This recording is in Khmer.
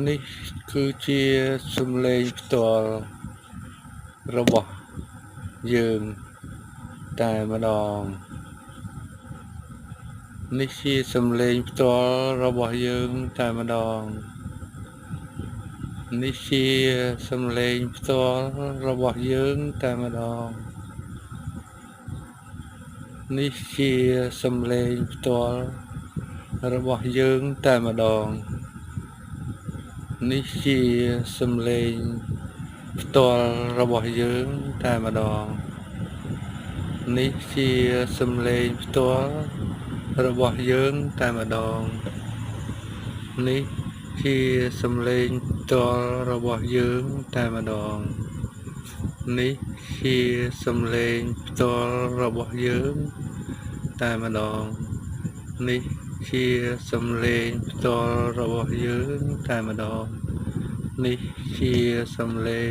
នេះគឺជាសំឡេងផ្ទាល់របស់យើងតែម្ដងនេះជាសំឡេងផ្ទាល់របស់យើងតែម្ដងនេះជាសំឡេងផ្ទាល់របស់យើងតែម្ដងនេះជាសំឡេងផ្ទាល់របស់យើងតែម្ដងនេះជាសំឡេងផ្ទាល់របស់យើងតែម្ដងនេះជាសំឡេងផ្ទាល់របស់យើងតែម្ដងនេះជាសំឡេងផ្ទាល់របស់យើងតែម្ដងនេះជាសំឡេងផ្ទាល់របស់យើងតែម្ដងនេះជាសំឡេងផ្ទាល់របស់យើងតែម្ដងនេះជាសំឡេង